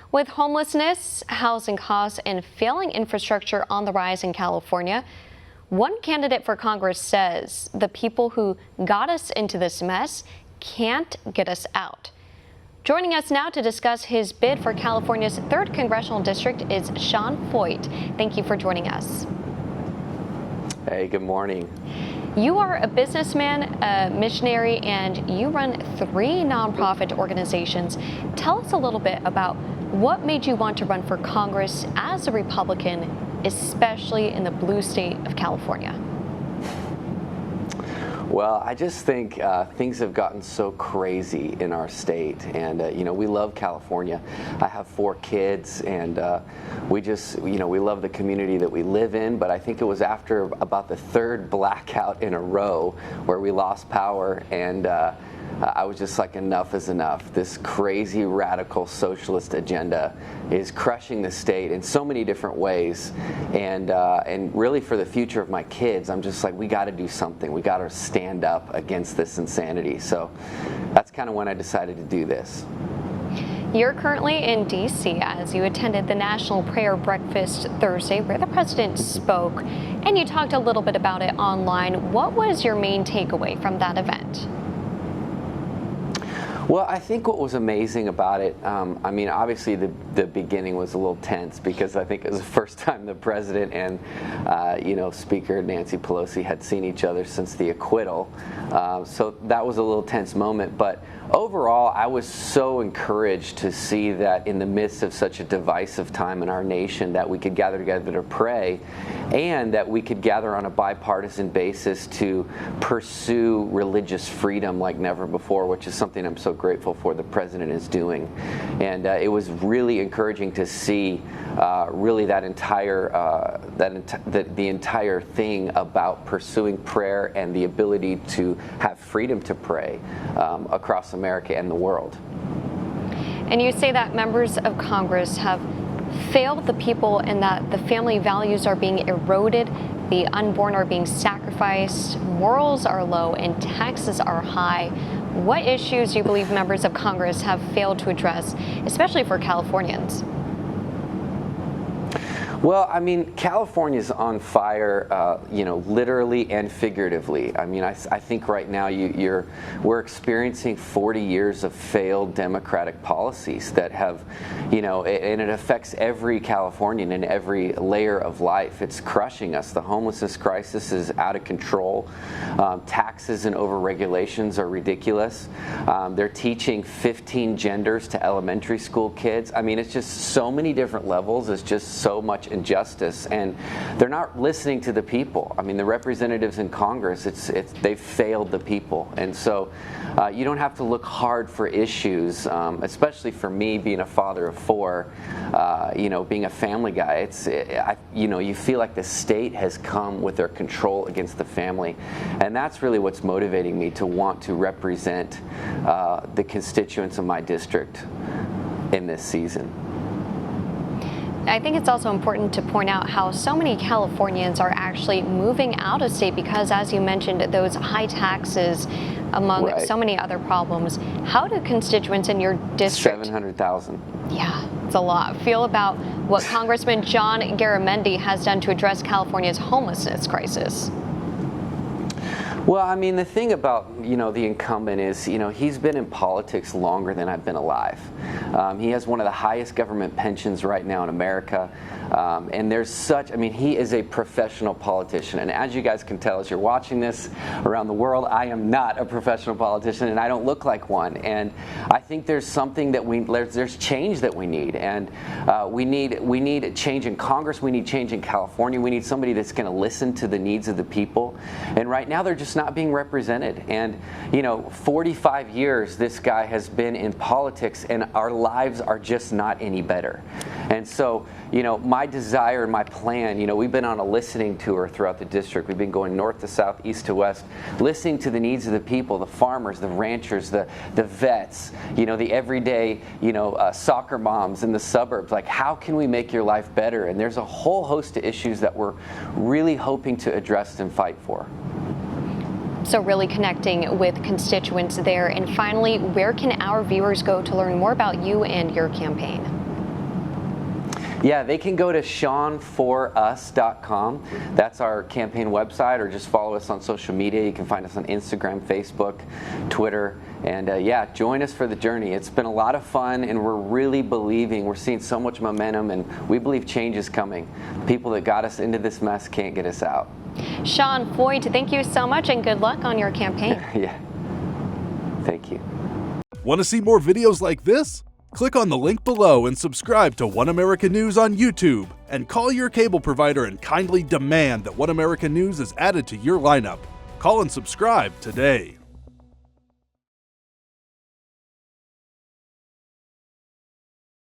With homelessness, housing costs, and failing infrastructure on the rise in California, one candidate for Congress says the people who got us into this mess can't get us out. Joining us now to discuss his bid for California's 3rd Congressional District is Sean Feucht. Thank you for joining us. Hey, good morning. You are a businessman, a missionary, and you run 3 nonprofit organizations. Tell us a little bit about what made you want to run for Congress as a Republican, especially in the blue state of California. Well, I just think things have gotten so crazy in our state, and we love California. I have 4 kids, and we love the community that we live in. But I think it was after about the 3rd blackout in a row where we lost power, and I was just like, enough is enough. This crazy radical socialist agenda is crushing the state in so many different ways, and really for the future of my kids, I'm just like, we got to do something. We got to stand up against this insanity. So that's kind of when I decided to do this. You're currently in D.C. as you attended the National Prayer Breakfast Thursday, where the president spoke, and you talked a little bit about it online. What was your main takeaway from that event? Well, I think what was amazing about it, obviously the beginning was a little tense because I think it was the first time the president and, Speaker Nancy Pelosi had seen each other since the acquittal. So that was a little tense moment. But overall, I was so encouraged to see that in the midst of such a divisive time in our nation that we could gather together to pray, and that we could gather on a bipartisan basis to pursue religious freedom like never before, which is something I'm so grateful for the president is doing. And it was really encouraging to see really that entire the entire thing about pursuing prayer and the ability to have freedom to pray across America and the world. And you say that members of Congress have failed the people and that the family values are being eroded, the unborn are being sacrificed, morals are low, and taxes are high. What issues do you believe members of Congress have failed to address, especially for Californians? Well, California's on fire, literally and figuratively. I think right now we're experiencing 40 years of failed democratic policies that have, and it affects every Californian in every layer of life. It's crushing us. The homelessness crisis is out of control. Taxes and overregulations are ridiculous. They're teaching 15 genders to elementary school kids. It's just so many different levels. It's just so much injustice, and they're not listening to the people. The representatives in Congress, they've failed the people, and so you don't have to look hard for issues, especially for me being a father of 4, being a family guy. You feel like the state has come with their control against the family, and that's really what's motivating me to want to represent the constituents of my district in this season. I think it's also important to point out how so many Californians are actually moving out of state because, as you mentioned, those high taxes, among so many other problems. How do constituents in your district, 700,000. Yeah, it's a lot, feel about what Congressman John Garamendi has done to address California's homelessness crisis? Well, the thing about, the incumbent is, he's been in politics longer than I've been alive. He has one of the highest government pensions right now in America. And there's he is a professional politician. And as you guys can tell, as you're watching this around the world, I am not a professional politician, and I don't look like one. And I think there's something that there's change that we need. And we need change in Congress. We need change in California. We need somebody that's going to listen to the needs of the people. And right now, they're just not being represented. And 45 years this guy has been in politics, and our lives are just not any better. And so my desire and my plan, we've been on a listening tour throughout the district. We've been going north to south, east to west, listening to the needs of the people, the farmers, the ranchers, the vets, the everyday soccer moms in the suburbs. Like, how can we make your life better? And there's a whole host of issues that we're really hoping to address and fight for. So really connecting with constituents there. And finally, where can our viewers go to learn more about you and your campaign? Yeah, they can go to seanforus.com. That's our campaign website, or just follow us on social media. You can find us on Instagram, Facebook, Twitter, and yeah, join us for the journey. It's been a lot of fun, and we're really believing, we're seeing so much momentum, and we believe change is coming. People that got us into this mess can't get us out. Sean Feucht, thank you so much, and good luck on your campaign. Yeah, thank you. Want to see more videos like this? Click on the link below and subscribe to One America News on YouTube, and call your cable provider and kindly demand that One America News is added to your lineup. Call and subscribe today.